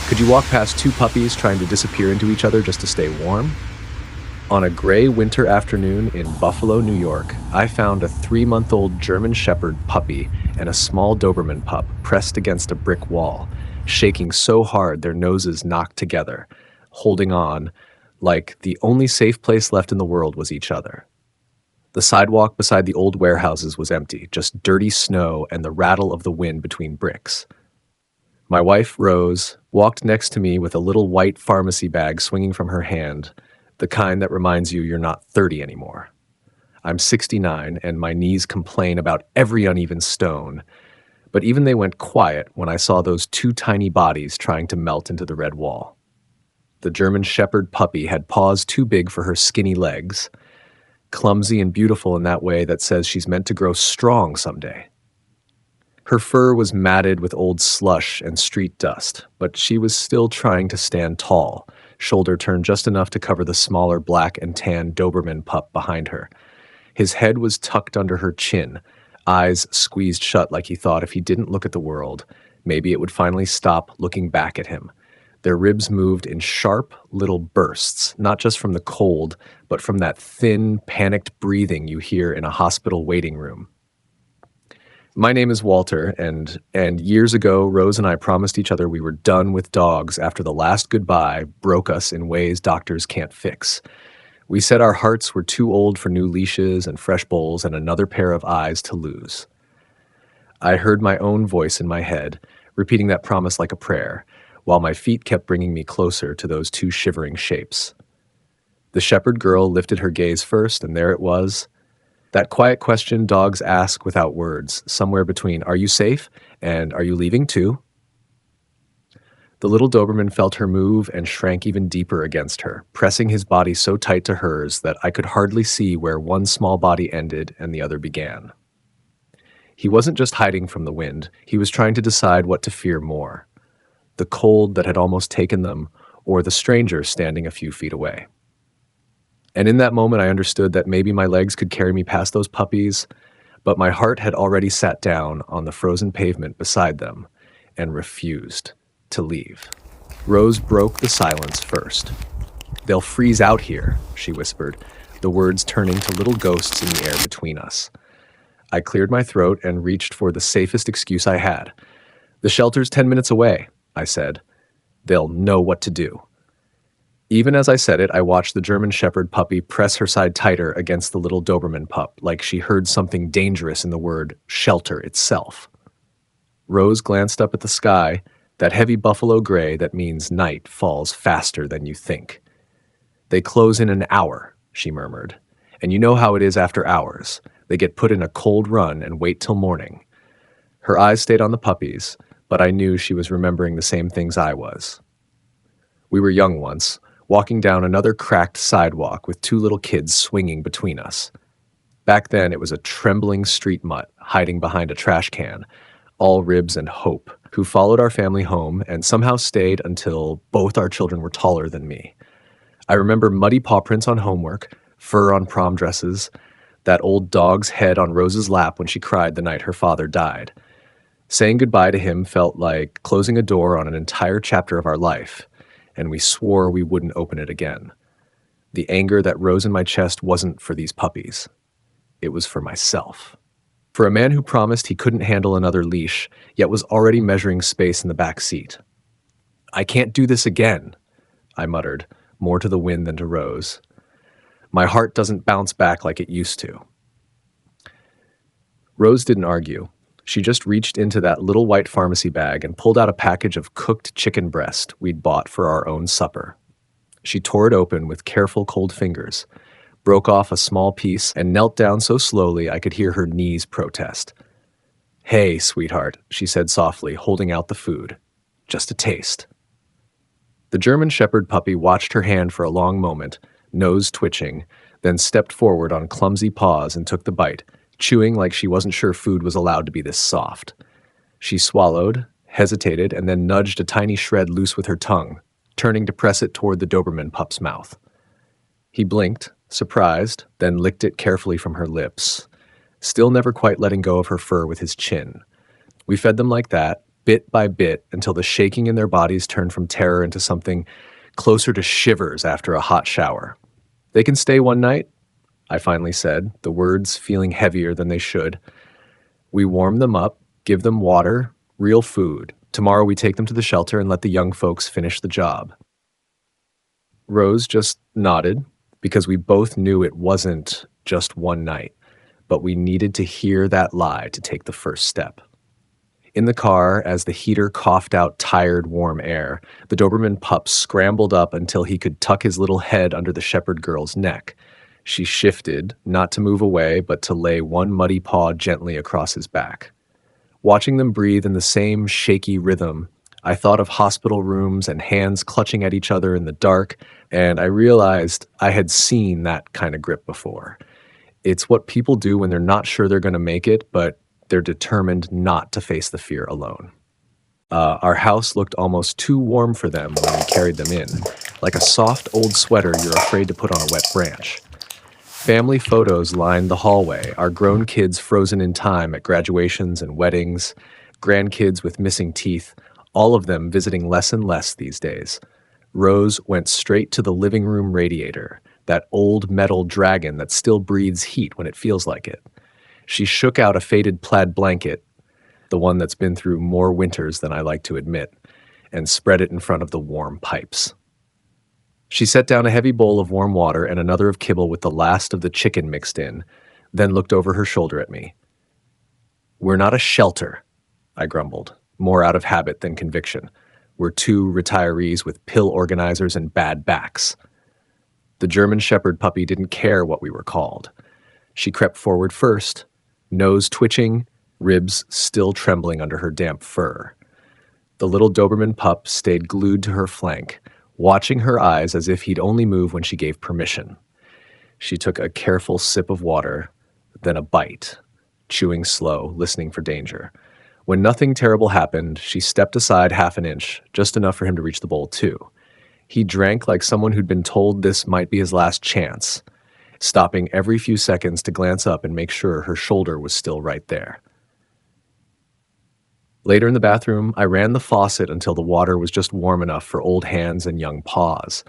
Could you walk past two puppies trying to disappear into each other just to stay warm? On a gray winter afternoon in Buffalo, New York, I found a 3-month-old German Shepherd puppy and a small Doberman pup pressed against a brick wall, shaking so hard their noses knocked together, holding on like the only safe place left in the world was each other. The sidewalk beside the old warehouses was empty, just dirty snow and the rattle of the wind between bricks. My wife, Rose, walked next to me with a little white pharmacy bag swinging from her hand, the kind that reminds you you're not 30 anymore. I'm 69 and my knees complain about every uneven stone, but even they went quiet when I saw those two tiny bodies trying to melt into the red wall. The German Shepherd puppy had paws too big for her skinny legs, clumsy and beautiful in that way that says she's meant to grow strong someday. Her fur was matted with old slush and street dust, but she was still trying to stand tall, shoulder turned just enough to cover the smaller black and tan Doberman pup behind her. His head was tucked under her chin, eyes squeezed shut like he thought if he didn't look at the world, maybe it would finally stop looking back at him. Their ribs moved in sharp little bursts, not just from the cold, but from that thin, panicked breathing you hear in a hospital waiting room. My name is Walter, and years ago, Rose and I promised each other we were done with dogs after the last goodbye broke us in ways doctors can't fix. We said our hearts were too old for new leashes and fresh bowls and another pair of eyes to lose. I heard my own voice in my head, repeating that promise like a prayer, while my feet kept bringing me closer to those two shivering shapes. The shepherd girl lifted her gaze first, and there it was. That quiet question dogs ask without words, somewhere between, "Are you safe?" and "Are you leaving too?" The little Doberman felt her move and shrank even deeper against her, pressing his body so tight to hers that I could hardly see where one small body ended and the other began. He wasn't just hiding from the wind, he was trying to decide what to fear more: the cold that had almost taken them, or the stranger standing a few feet away. And in that moment, I understood that maybe my legs could carry me past those puppies, but my heart had already sat down on the frozen pavement beside them and refused to leave. Rose broke the silence first. "They'll freeze out here," she whispered, the words turning to little ghosts in the air between us. I cleared my throat and reached for the safest excuse I had. "The shelter's 10 minutes away," I said. "They'll know what to do." Even as I said it, I watched the German Shepherd puppy press her side tighter against the little Doberman pup, like she heard something dangerous in the word shelter itself. Rose glanced up at the sky, that heavy buffalo gray that means night falls faster than you think. "They close in an hour," she murmured. "And you know how it is after hours. They get put in a cold run and wait till morning." Her eyes stayed on the puppies, but I knew she was remembering the same things I was. We were young once, walking down another cracked sidewalk with two little kids swinging between us. Back then, it was a trembling street mutt hiding behind a trash can, all ribs and hope, who followed our family home and somehow stayed until both our children were taller than me. I remember muddy paw prints on homework, fur on prom dresses, that old dog's head on Rose's lap when she cried the night her father died. Saying goodbye to him felt like closing a door on an entire chapter of our life, and we swore we wouldn't open it again. The anger that rose in my chest wasn't for these puppies. It was for myself. For a man who promised he couldn't handle another leash, yet was already measuring space in the back seat. "I can't do this again," I muttered, more to the wind than to Rose. My heart doesn't bounce back like it used to. Rose didn't argue. She just reached into that little white pharmacy bag and pulled out a package of cooked chicken breast we'd bought for our own supper. She tore it open with careful cold fingers, broke off a small piece, and knelt down so slowly I could hear her knees protest. "Hey, sweetheart," she said softly, holding out the food. "Just a taste." The German Shepherd puppy watched her hand for a long moment, nose twitching, then stepped forward on clumsy paws and took the bite, chewing like she wasn't sure food was allowed to be this soft. She swallowed, hesitated, and then nudged a tiny shred loose with her tongue, turning to press it toward the Doberman pup's mouth. He blinked, surprised, then licked it carefully from her lips, still never quite letting go of her fur with his chin. We fed them like that, bit by bit, until the shaking in their bodies turned from terror into something closer to shivers after a hot shower. "They can stay one night," I finally said, the words feeling heavier than they should. "We warm them up, give them water, real food. Tomorrow we take them to the shelter and let the young folks finish the job." Rose just nodded, because we both knew it wasn't just one night, but we needed to hear that lie to take the first step. In the car, as the heater coughed out tired, warm air, the Doberman pup scrambled up until he could tuck his little head under the shepherd girl's neck. She shifted, not to move away, but to lay one muddy paw gently across his back. Watching them breathe in the same shaky rhythm, I thought of hospital rooms and hands clutching at each other in the dark, and I realized I had seen that kind of grip before. It's what people do when they're not sure they're going to make it, but they're determined not to face the fear alone. Our house looked almost too warm for them when we carried them in, like a soft old sweater you're afraid to put on a wet branch. Family photos lined the hallway, our grown kids frozen in time at graduations and weddings, grandkids with missing teeth, all of them visiting less and less these days. Rose went straight to the living room radiator, that old metal dragon that still breathes heat when it feels like it. She shook out a faded plaid blanket, the one that's been through more winters than I like to admit, and spread it in front of the warm pipes. She set down a heavy bowl of warm water and another of kibble with the last of the chicken mixed in, then looked over her shoulder at me. "We're not a shelter," I grumbled, more out of habit than conviction. "We're two retirees with pill organizers and bad backs." The German Shepherd puppy didn't care what we were called. She crept forward first, nose twitching, ribs still trembling under her damp fur. The little Doberman pup stayed glued to her flank, watching her eyes as if he'd only move when she gave permission. She took a careful sip of water, then a bite, chewing slow, listening for danger. When nothing terrible happened, she stepped aside half an inch, just enough for him to reach the bowl too. He drank like someone who'd been told this might be his last chance, stopping every few seconds to glance up and make sure her shoulder was still right there. Later in the bathroom, I ran the faucet until the water was just warm enough for old hands and young paws.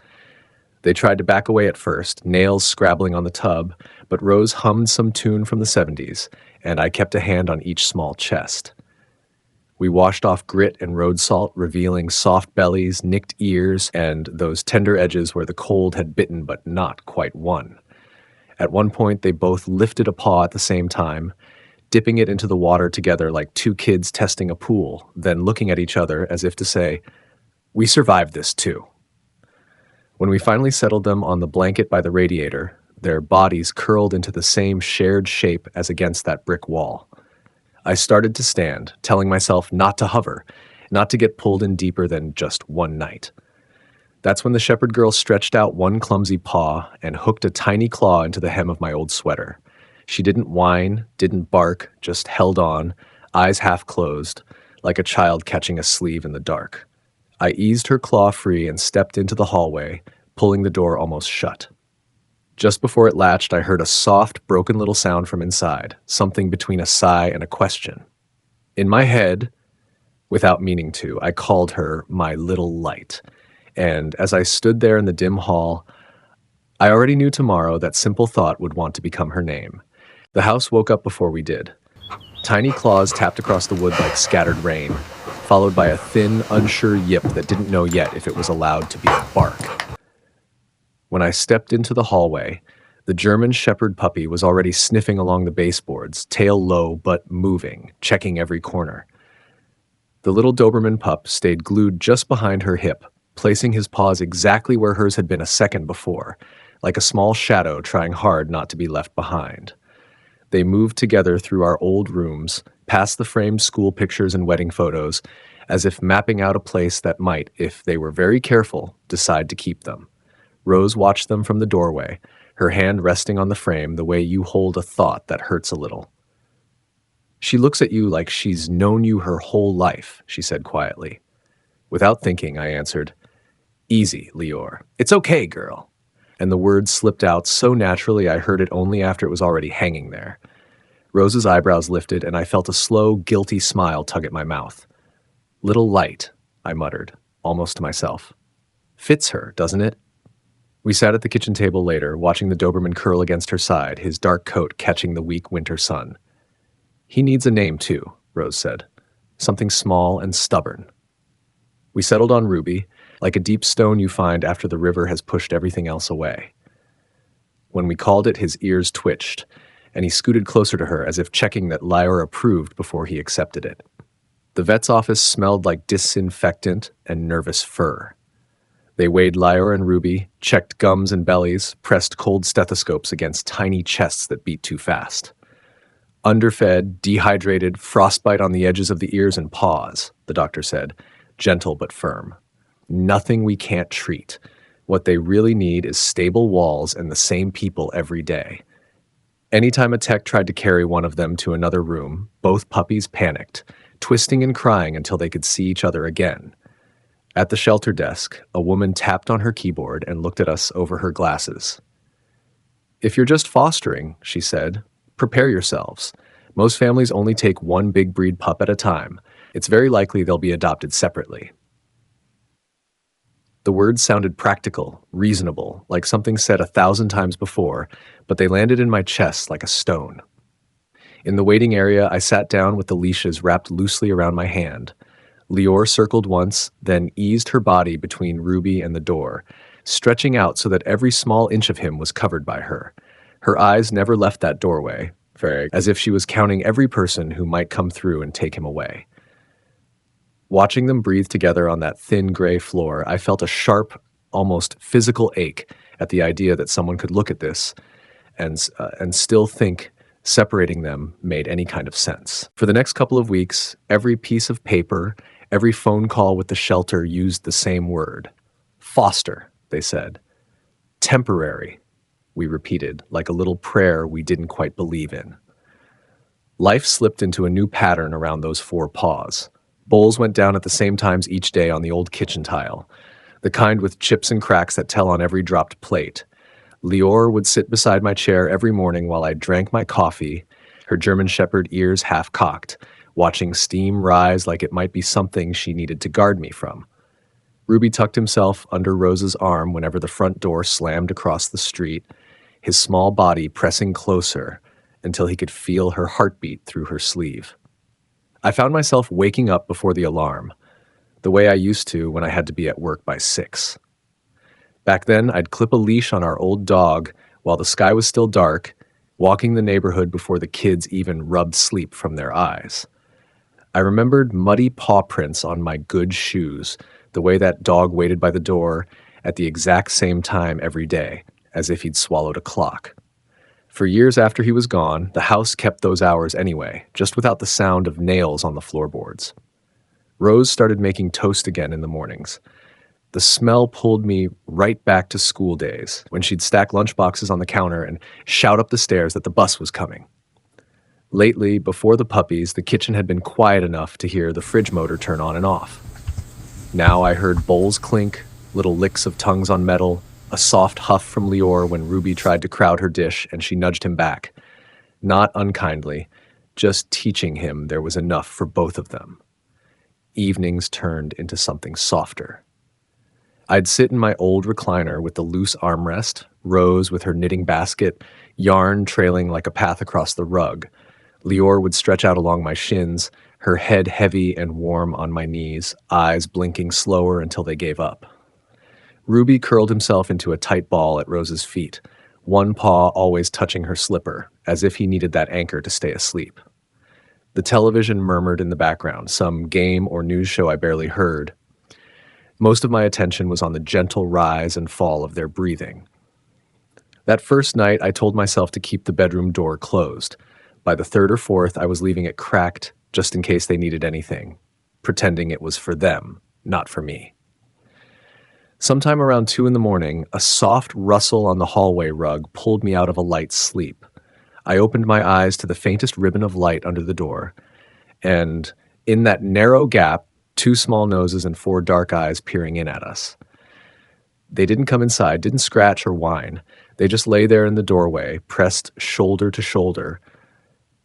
They tried to back away at first, nails scrabbling on the tub, but Rose hummed some tune from the 70s, and I kept a hand on each small chest. We washed off grit and road salt, revealing soft bellies, nicked ears, and those tender edges where the cold had bitten but not quite won. At one point, they both lifted a paw at the same time, dipping it into the water together like two kids testing a pool, then looking at each other as if to say, "We survived this too." When we finally settled them on the blanket by the radiator, their bodies curled into the same shared shape as against that brick wall. I started to stand, telling myself not to hover, not to get pulled in deeper than just one night. That's when the shepherd girl stretched out one clumsy paw and hooked a tiny claw into the hem of my old sweater. She didn't whine, didn't bark, just held on, eyes half closed, like a child catching a sleeve in the dark. I eased her claw free and stepped into the hallway, pulling the door almost shut. Just before it latched, I heard a soft, broken little sound from inside, something between a sigh and a question. In my head, without meaning to, I called her my little light. And as I stood there in the dim hall, I already knew tomorrow that simple thought would want to become her name. The house woke up before we did. Tiny claws tapped across the wood like scattered rain, followed by a thin, unsure yip that didn't know yet if it was allowed to be a bark. When I stepped into the hallway, the German Shepherd puppy was already sniffing along the baseboards, tail low but moving, checking every corner. The little Doberman pup stayed glued just behind her hip, placing his paws exactly where hers had been a second before, like a small shadow trying hard not to be left behind. They moved together through our old rooms, past the framed school pictures and wedding photos, as if mapping out a place that might, if they were very careful, decide to keep them. Rose watched them from the doorway, her hand resting on the frame the way you hold a thought that hurts a little. "She looks at you like she's known you her whole life," she said quietly. Without thinking, I answered, "Easy, Lior. It's okay, girl." And the words slipped out so naturally I heard it only after it was already hanging there. Rose's eyebrows lifted, and I felt a slow, guilty smile tug at my mouth. Little light, I muttered, almost to myself. Fits her, doesn't it? We sat at the kitchen table later, watching the Doberman curl against her side, his dark coat catching the weak winter sun. He needs a name, too, Rose said. Something small and stubborn. We settled on Ruby, like a deep stone you find after the river has pushed everything else away. When we called it, his ears twitched, and he scooted closer to her as if checking that Lyra approved before he accepted it. The vet's office smelled like disinfectant and nervous fur. They weighed Lyra and Ruby, checked gums and bellies, pressed cold stethoscopes against tiny chests that beat too fast. Underfed, dehydrated, frostbite on the edges of the ears and paws, the doctor said, gentle but firm. Nothing we can't treat. What they really need is stable walls and the same people every day. Anytime a tech tried to carry one of them to another room, both puppies panicked, twisting and crying until they could see each other again. At the shelter desk, a woman tapped on her keyboard and looked at us over her glasses. If you're just fostering, she said, prepare yourselves. Most families only take one big breed pup at a time. It's very likely they'll be adopted separately. The words sounded practical, reasonable, like something said 1,000 times before, but they landed in my chest like a stone. In the waiting area, I sat down with the leashes wrapped loosely around my hand. Lior circled once, then eased her body between Ruby and the door, stretching out so that every small inch of him was covered by her. Her eyes never left that doorway, as if she was counting every person who might come through and take him away. Watching them breathe together on that thin gray floor, I felt a sharp, almost physical ache at the idea that someone could look at this and still think separating them made any kind of sense. For the next couple of weeks, every piece of paper, every phone call with the shelter used the same word. Foster, they said. Temporary, we repeated, like a little prayer we didn't quite believe in. Life slipped into a new pattern around those 4 paws. Bowls went down at the same times each day on the old kitchen tile, the kind with chips and cracks that tell on every dropped plate. Lior would sit beside my chair every morning while I drank my coffee, her German Shepherd ears half-cocked, watching steam rise like it might be something she needed to guard me from. Ruby tucked himself under Rose's arm whenever the front door slammed across the street, his small body pressing closer until he could feel her heartbeat through her sleeve. I found myself waking up before the alarm, the way I used to when I had to be at work by 6. Back then, I'd clip a leash on our old dog while the sky was still dark, walking the neighborhood before the kids even rubbed sleep from their eyes. I remembered muddy paw prints on my good shoes, the way that dog waited by the door at the exact same time every day, as if he'd swallowed a clock. For years after he was gone, the house kept those hours anyway, just without the sound of nails on the floorboards. Rose started making toast again in the mornings. The smell pulled me right back to school days, when she'd stack lunchboxes on the counter and shout up the stairs that the bus was coming. Lately, before the puppies, the kitchen had been quiet enough to hear the fridge motor turn on and off. Now I heard bowls clink, little licks of tongues on metal, a soft huff from Lior when Ruby tried to crowd her dish and she nudged him back. Not unkindly, just teaching him there was enough for both of them. Evenings turned into something softer. I'd sit in my old recliner with the loose armrest, Rose with her knitting basket, yarn trailing like a path across the rug. Lior would stretch out along my shins, her head heavy and warm on my knees, eyes blinking slower until they gave up. Ruby curled himself into a tight ball at Rose's feet, one paw always touching her slipper, as if he needed that anchor to stay asleep. The television murmured in the background, some game or news show I barely heard. Most of my attention was on the gentle rise and fall of their breathing. That first night, I told myself to keep the bedroom door closed. By the 3rd or 4th, I was leaving it cracked just in case they needed anything, pretending it was for them, not for me. Sometime around 2 a.m, a soft rustle on the hallway rug pulled me out of a light sleep. I opened my eyes to the faintest ribbon of light under the door, and in that narrow gap, 2 small noses and 4 dark eyes peering in at us. They didn't come inside, didn't scratch or whine. They just lay there in the doorway, pressed shoulder to shoulder,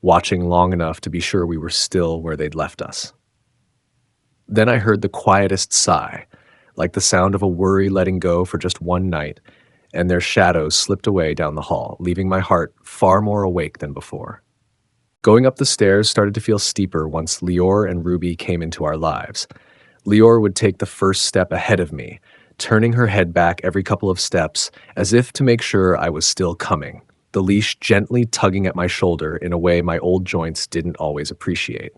watching long enough to be sure we were still where they'd left us. Then I heard the quietest sigh, like the sound of a worry letting go for just one night, and their shadows slipped away down the hall, leaving my heart far more awake than before. Going up the stairs started to feel steeper once Lior and Ruby came into our lives. Lior would take the first step ahead of me, turning her head back every couple of steps as if to make sure I was still coming, the leash gently tugging at my shoulder in a way my old joints didn't always appreciate.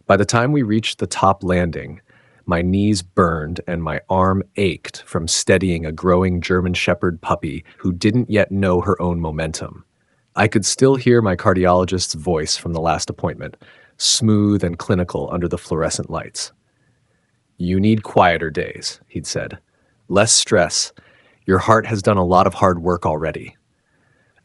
By the time we reached the top landing, my knees burned and my arm ached from steadying a growing German Shepherd puppy who didn't yet know her own momentum. I could still hear my cardiologist's voice from the last appointment, smooth and clinical under the fluorescent lights. "You need quieter days," he'd said. "Less stress. Your heart has done a lot of hard work already."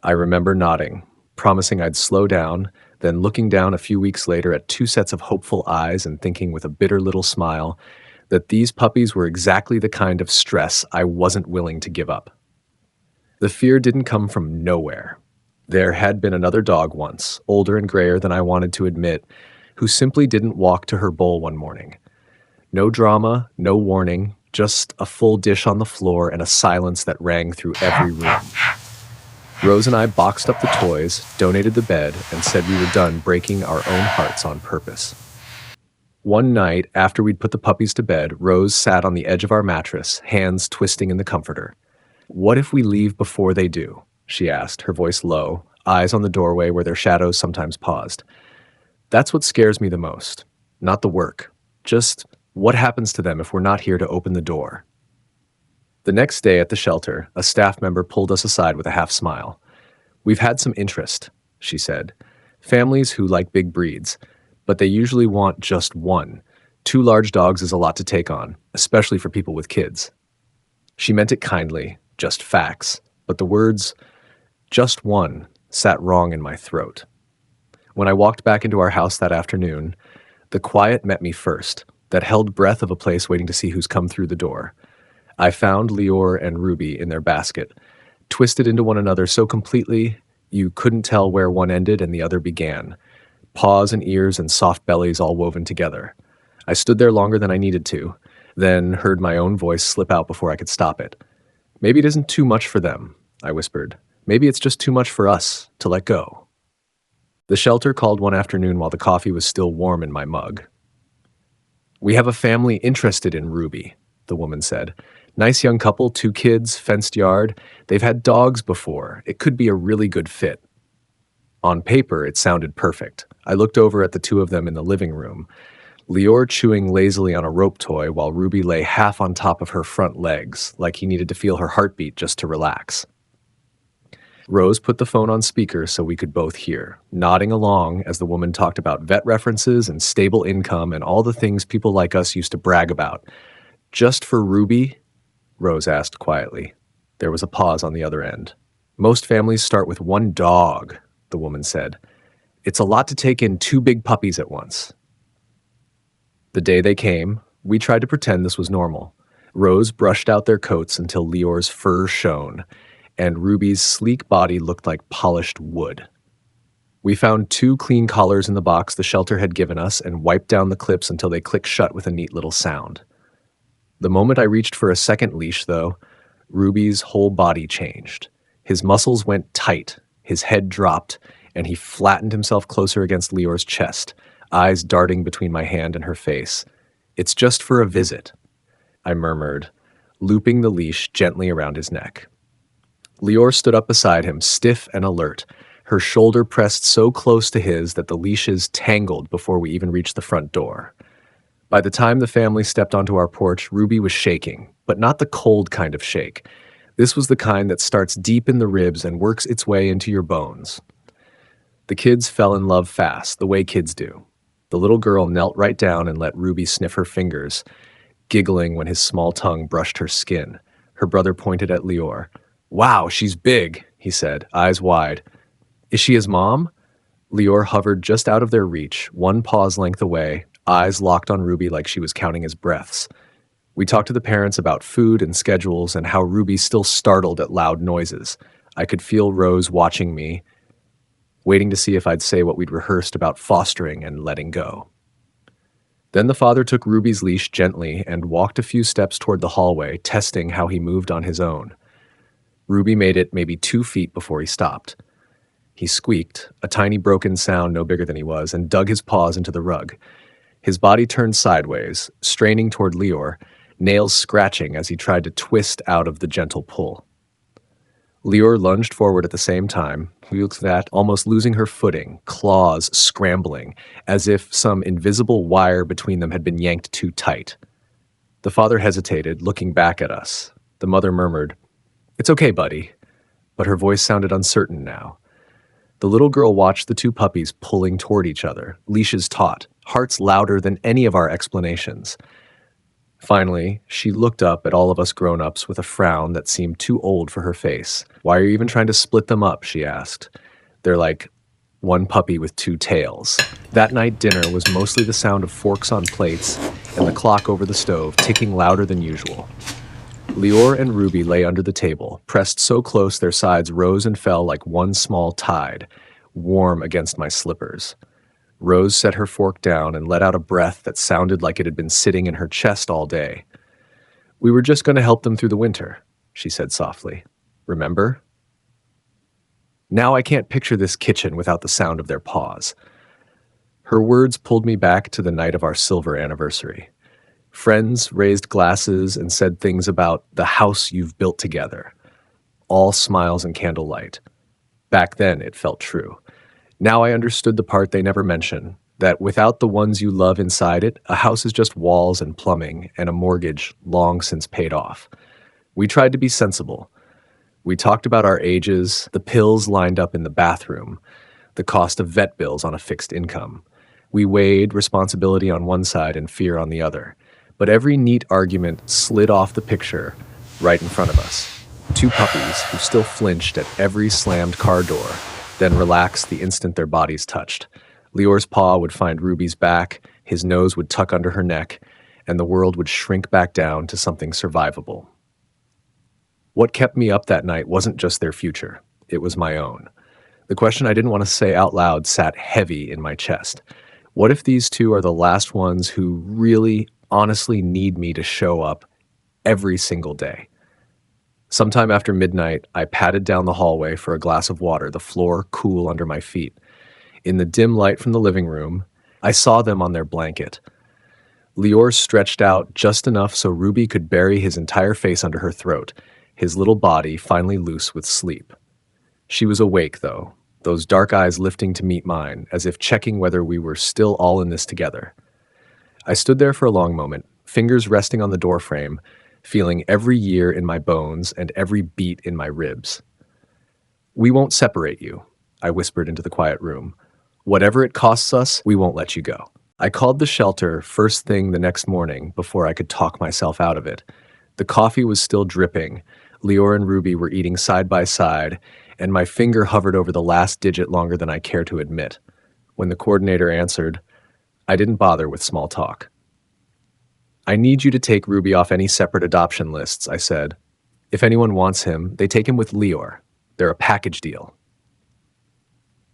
I remember nodding, promising I'd slow down, then looking down a few weeks later at two sets of hopeful eyes and thinking with a bitter little smile that these puppies were exactly the kind of stress I wasn't willing to give up. The fear didn't come from nowhere. There had been another dog once, older and grayer than I wanted to admit, who simply didn't walk to her bowl one morning. No drama, no warning, just a full dish on the floor and a silence that rang through every room. Rose and I boxed up the toys, donated the bed, and said we were done breaking our own hearts on purpose. One night, after we'd put the puppies to bed, Rose sat on the edge of our mattress, hands twisting in the comforter. "What if we leave before they do?" she asked, her voice low, eyes on the doorway where their shadows sometimes paused. "That's what scares me the most. Not the work. Just what happens to them if we're not here to open the door?" The next day at the shelter, a staff member pulled us aside with a half smile. "We've had some interest," she said. "Families who like big breeds, but they usually want just one. 2 large dogs is a lot to take on, especially for people with kids." She meant it kindly, just facts, but the words, "just one," sat wrong in my throat. When I walked back into our house that afternoon, the quiet met me first, that held breath of a place waiting to see who's come through the door. I found Lior and Ruby in their basket, twisted into one another so completely you couldn't tell where one ended and the other began, paws and ears and soft bellies all woven together. I stood there longer than I needed to, then heard my own voice slip out before I could stop it. "Maybe it isn't too much for them," I whispered. "Maybe it's just too much for us to let go." The shelter called one afternoon while the coffee was still warm in my mug. "We have a family interested in Ruby," the woman said. "Nice young couple, 2 kids, fenced yard. They've had dogs before. It could be a really good fit." On paper, it sounded perfect. I looked over at the 2 of them in the living room, Lior chewing lazily on a rope toy while Ruby lay half on top of her front legs, like he needed to feel her heartbeat just to relax. Rose put the phone on speaker so we could both hear, nodding along as the woman talked about vet references and stable income and all the things people like us used to brag about. "Just for Ruby?" Rose asked quietly. There was a pause on the other end. "Most families start with 1 dog," the woman said. "It's a lot to take in 2 big puppies at once." The day they came, we tried to pretend this was normal. Rose brushed out their coats until Lior's fur shone, and Ruby's sleek body looked like polished wood. We found 2 clean collars in the box the shelter had given us and wiped down the clips until they clicked shut with a neat little sound. The moment I reached for a second leash, though, Ruby's whole body changed. His muscles went tight, his head dropped, and he flattened himself closer against Lior's chest, eyes darting between my hand and her face. "It's just for a visit," I murmured, looping the leash gently around his neck. Lior stood up beside him, stiff and alert, her shoulder pressed so close to his that the leashes tangled before we even reached the front door. By the time the family stepped onto our porch, Ruby was shaking, but not the cold kind of shake. This was the kind that starts deep in the ribs and works its way into your bones. The kids fell in love fast, the way kids do. The little girl knelt right down and let Ruby sniff her fingers, giggling when his small tongue brushed her skin. Her brother pointed at Lior. "Wow, she's big," he said, eyes wide. "Is she his mom?" Lior hovered just out of their reach, 1 paw's length away, eyes locked on Ruby like she was counting his breaths. We talked to the parents about food and schedules and how Ruby still startled at loud noises. I could feel Rose watching me, waiting to see if I'd say what we'd rehearsed about fostering and letting go. Then the father took Ruby's leash gently and walked a few steps toward the hallway, testing how he moved on his own. Ruby made it maybe 2 feet before he stopped. He squeaked, a tiny broken sound no bigger than he was, and dug his paws into the rug. His body turned sideways, straining toward Leor, nails scratching as he tried to twist out of the gentle pull. Leor lunged forward at the same time. We looked at, almost losing her footing, claws scrambling, as if some invisible wire between them had been yanked too tight. The father hesitated, looking back at us. The mother murmured, "It's okay, buddy," but her voice sounded uncertain now. The little girl watched the two puppies pulling toward each other, leashes taut, hearts louder than any of our explanations. Finally, she looked up at all of us grown-ups with a frown that seemed too old for her face. "Why are you even trying to split them up?" she asked. "They're like one puppy with two tails." That night, dinner was mostly the sound of forks on plates and the clock over the stove ticking louder than usual. Leor and Ruby lay under the table, pressed so close their sides rose and fell like one small tide, warm against my slippers. Rose set her fork down and let out a breath that sounded like it had been sitting in her chest all day. "We were just going to help them through the winter," she said softly. "Remember?" Now I can't picture this kitchen without the sound of their paws. Her words pulled me back to the night of our silver anniversary. Friends raised glasses and said things about the house you've built together. All smiles and candlelight. Back then, it felt true. Now I understood the part they never mention, that without the ones you love inside it, a house is just walls and plumbing and a mortgage long since paid off. We tried to be sensible. We talked about our ages, the pills lined up in the bathroom, the cost of vet bills on a fixed income. We weighed responsibility on one side and fear on the other. But every neat argument slid off the picture right in front of us. Two puppies who still flinched at every slammed car door, then relaxed the instant their bodies touched. Leor's paw would find Ruby's back, his nose would tuck under her neck, and the world would shrink back down to something survivable. What kept me up that night wasn't just their future, it was my own. The question I didn't want to say out loud sat heavy in my chest. What if these two are the last ones who really, honestly need me to show up every single day? Sometime after midnight, I padded down the hallway for a glass of water, the floor cool under my feet. In the dim light from the living room, I saw them on their blanket. Leor stretched out just enough so Ruby could bury his entire face under her throat, his little body finally loose with sleep. She was awake, though, those dark eyes lifting to meet mine, as if checking whether we were still all in this together. I stood there for a long moment, fingers resting on the doorframe, feeling every year in my bones and every beat in my ribs. "We won't separate you," I whispered into the quiet room. "Whatever it costs us, we won't let you go." I called the shelter first thing the next morning before I could talk myself out of it. The coffee was still dripping. Leor and Ruby were eating side by side, and my finger hovered over the last digit longer than I care to admit. When the coordinator answered, I didn't bother with small talk. "I need you to take Ruby off any separate adoption lists," I said. "If anyone wants him, they take him with Leor. They're a package deal."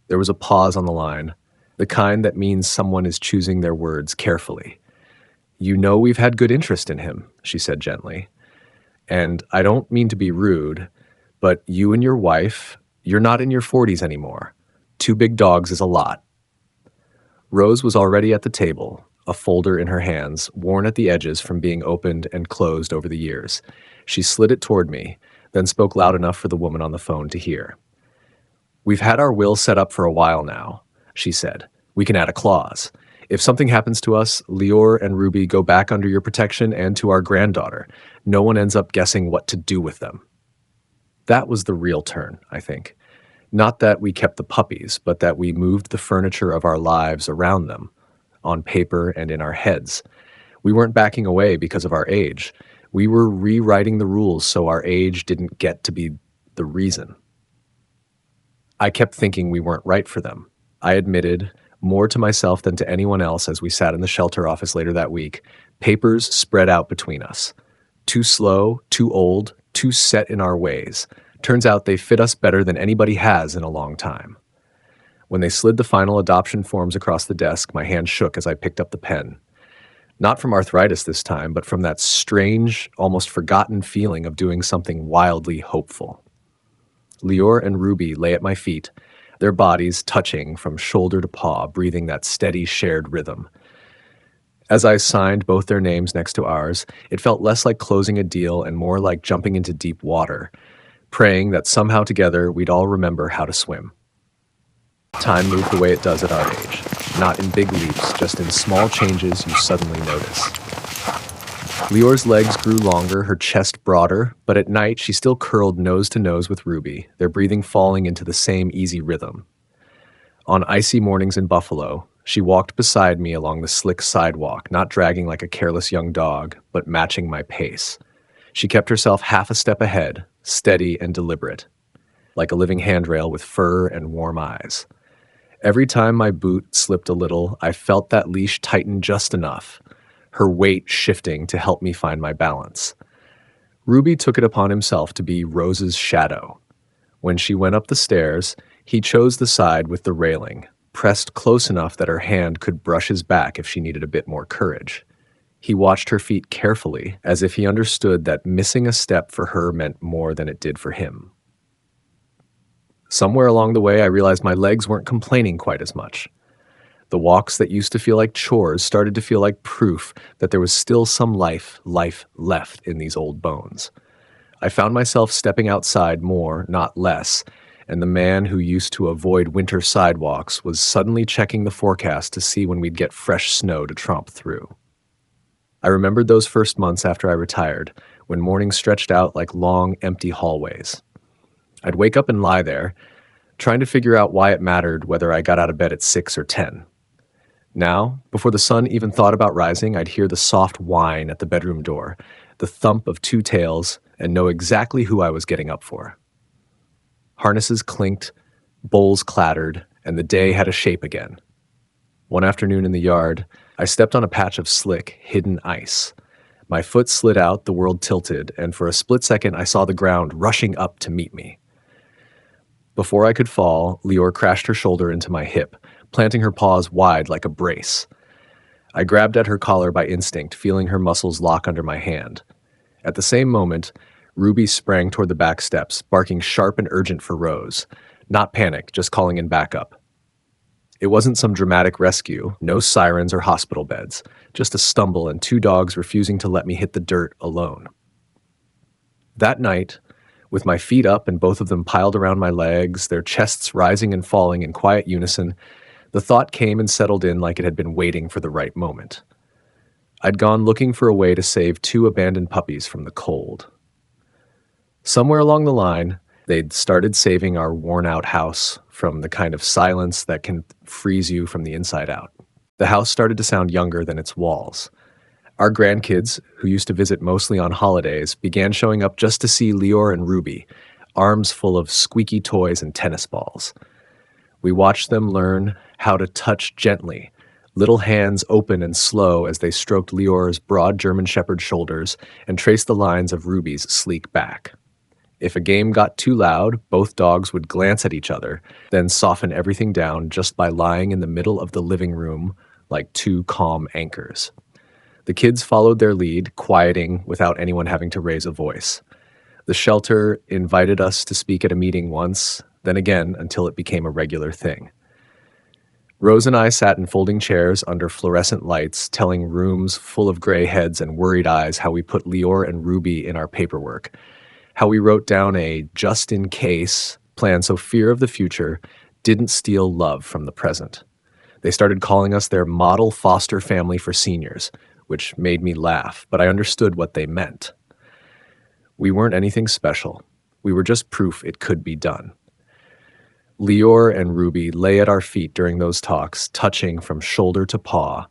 There was a pause on the line, the kind that means someone is choosing their words carefully. "You know we've had good interest in him," she said gently. "And I don't mean to be rude, but you and your wife, you're not in your 40s anymore. 2 big dogs is a lot." Rose was already at the table, a folder in her hands, worn at the edges from being opened and closed over the years. She slid it toward me, then spoke loud enough for the woman on the phone to hear. "We've had our will set up for a while now," she said. "We can add a clause. If something happens to us, Leor and Ruby go back under your protection and to our granddaughter. No one ends up guessing what to do with them." That was the real turn, I think. Not that we kept the puppies, but that we moved the furniture of our lives around them, on paper and in our heads. We weren't backing away because of our age. We were rewriting the rules so our age didn't get to be the reason. I kept thinking we weren't right for them. I admitted, more to myself than to anyone else as we sat in the shelter office later that week, papers spread out between us. Too slow, too old, too set in our ways. Turns out they fit us better than anybody has in a long time. When they slid the final adoption forms across the desk, my hand shook as I picked up the pen. Not from arthritis this time, but from that strange, almost forgotten feeling of doing something wildly hopeful. Lior and Ruby lay at my feet, their bodies touching from shoulder to paw, breathing that steady, shared rhythm. As I signed both their names next to ours, it felt less like closing a deal and more like jumping into deep water, praying that somehow together we'd all remember how to swim. Time moved the way it does at our age, not in big leaps, just in small changes you suddenly notice. Lior's legs grew longer, her chest broader, but at night she still curled nose to nose with Ruby, their breathing falling into the same easy rhythm. On icy mornings in Buffalo, she walked beside me along the slick sidewalk, not dragging like a careless young dog, but matching my pace. She kept herself half a step ahead, steady and deliberate, like a living handrail with fur and warm eyes. Every time my boot slipped a little, I felt that leash tighten just enough, her weight shifting to help me find my balance. Ruby took it upon himself to be Rose's shadow. When she went up the stairs, he chose the side with the railing, pressed close enough that her hand could brush his back if she needed a bit more courage. He watched her feet carefully, as if he understood that missing a step for her meant more than it did for him. Somewhere along the way, I realized my legs weren't complaining quite as much. The walks that used to feel like chores started to feel like proof that there was still some life left in these old bones. I found myself stepping outside more, not less, and the man who used to avoid winter sidewalks was suddenly checking the forecast to see when we'd get fresh snow to tromp through. I remembered those first months after I retired, when mornings stretched out like long, empty hallways. I'd wake up and lie there, trying to figure out why it mattered whether I got out of bed at 6 or 10. Now, before the sun even thought about rising, I'd hear the soft whine at the bedroom door, the thump of two tails, and know exactly who I was getting up for. Harnesses clinked, bowls clattered, and the day had a shape again. One afternoon in the yard, I stepped on a patch of slick, hidden ice. My foot slid out, the world tilted, and for a split second I saw the ground rushing up to meet me. Before I could fall, Lior crashed her shoulder into my hip, planting her paws wide like a brace. I grabbed at her collar by instinct, feeling her muscles lock under my hand. At the same moment, Ruby sprang toward the back steps, barking sharp and urgent for Rose. Not panic, just calling in backup. It wasn't some dramatic rescue, no sirens or hospital beds, just a stumble and two dogs refusing to let me hit the dirt alone. That night, with my feet up and both of them piled around my legs, their chests rising and falling in quiet unison, the thought came and settled in like it had been waiting for the right moment. I'd gone looking for a way to save two abandoned puppies from the cold. Somewhere along the line, they'd started saving our worn-out house from the kind of silence that can freeze you from the inside out. The house started to sound younger than its walls. Our grandkids, who used to visit mostly on holidays, began showing up just to see Lior and Ruby, arms full of squeaky toys and tennis balls. We watched them learn how to touch gently, little hands open and slow as they stroked Lior's broad German Shepherd shoulders and traced the lines of Ruby's sleek back. If a game got too loud, both dogs would glance at each other, then soften everything down just by lying in the middle of the living room like two calm anchors. The kids followed their lead, quieting without anyone having to raise a voice. The shelter invited us to speak at a meeting once, then again until it became a regular thing. Rose and I sat in folding chairs under fluorescent lights, telling rooms full of gray heads and worried eyes how we put Lior and Ruby in our paperwork, how we wrote down a just-in-case plan so fear of the future didn't steal love from the present. They started calling us their model foster family for seniors, which made me laugh, but I understood what they meant. We weren't anything special. We were just proof it could be done. Lior and Ruby lay at our feet during those talks, touching from shoulder to paw,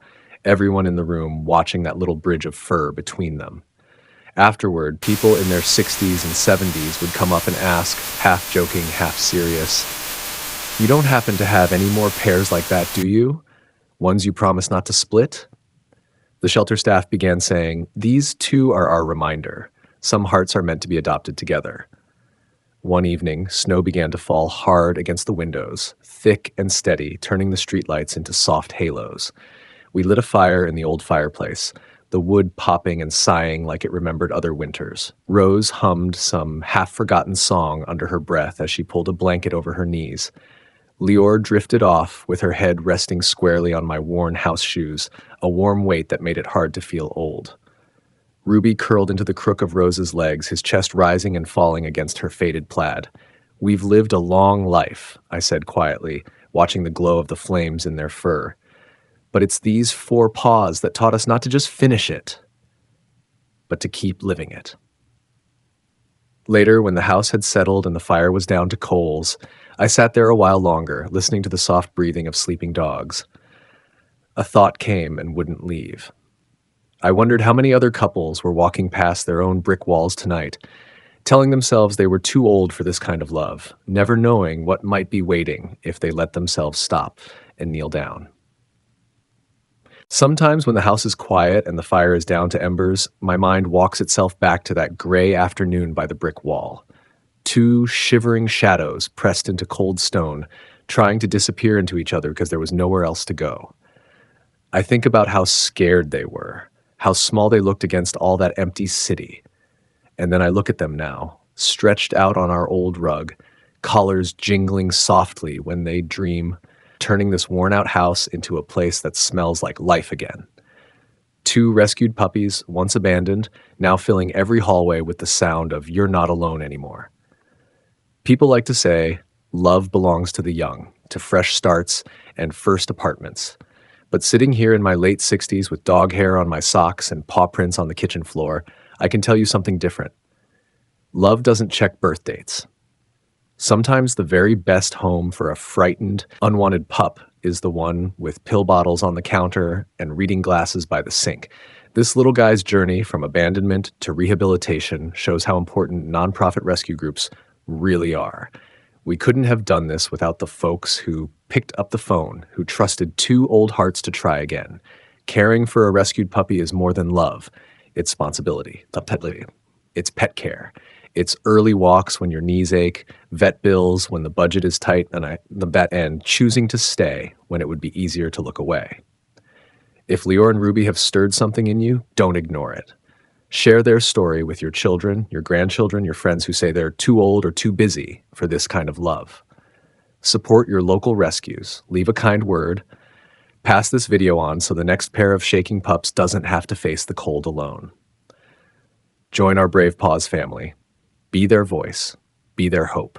everyone in the room watching that little bridge of fur between them. Afterward, people in their 60s and 70s would come up and ask, half joking, half serious, "You don't happen to have any more pairs like that, do you? Ones you promised not to split?" The shelter staff began saying, "These too are our reminder. Some hearts are meant to be adopted together." One evening, snow began to fall hard against the windows, thick and steady, turning the streetlights into soft halos. We lit a fire in the old fireplace, the wood popping and sighing like it remembered other winters. Rose hummed some half-forgotten song under her breath as she pulled a blanket over her knees. Leor drifted off, with her head resting squarely on my worn house shoes, a warm weight that made it hard to feel old. Ruby curled into the crook of Rose's legs, his chest rising and falling against her faded plaid. "We've lived a long life," I said quietly, watching the glow of the flames in their fur. "But it's these four paws that taught us not to just finish it, but to keep living it." Later, when the house had settled and the fire was down to coals, I sat there a while longer, listening to the soft breathing of sleeping dogs. A thought came and wouldn't leave. I wondered how many other couples were walking past their own brick walls tonight, telling themselves they were too old for this kind of love, never knowing what might be waiting if they let themselves stop and kneel down. Sometimes when the house is quiet and the fire is down to embers, my mind walks itself back to that gray afternoon by the brick wall. Two shivering shadows pressed into cold stone, trying to disappear into each other because there was nowhere else to go. I think about how scared they were, how small they looked against all that empty city. And then I look at them now, stretched out on our old rug, collars jingling softly when they dream, turning this worn-out house into a place that smells like life again. Two rescued puppies, once abandoned, now filling every hallway with the sound of "you're not alone anymore." People like to say, love belongs to the young, to fresh starts and first apartments. But sitting here in my late 60s with dog hair on my socks and paw prints on the kitchen floor, I can tell you something different. Love doesn't check birth dates. Sometimes the very best home for a frightened, unwanted pup is the one with pill bottles on the counter and reading glasses by the sink. This little guy's journey from abandonment to rehabilitation shows how important nonprofit rescue groups really are. We couldn't have done this without the folks who picked up the phone, who trusted two old hearts to try again. Caring for a rescued puppy is more than love. It's responsibility. It's pet care. It's early walks when your knees ache, vet bills when the budget is tight, and choosing to stay when it would be easier to look away. If Leor and Ruby have stirred something in you, don't ignore it. Share their story with your children, your grandchildren, your friends who say they're too old or too busy for this kind of love. Support your local rescues. Leave a kind word. Pass this video on so the next pair of shaking pups doesn't have to face the cold alone. Join our Brave Paws family. Be their voice. Be their hope.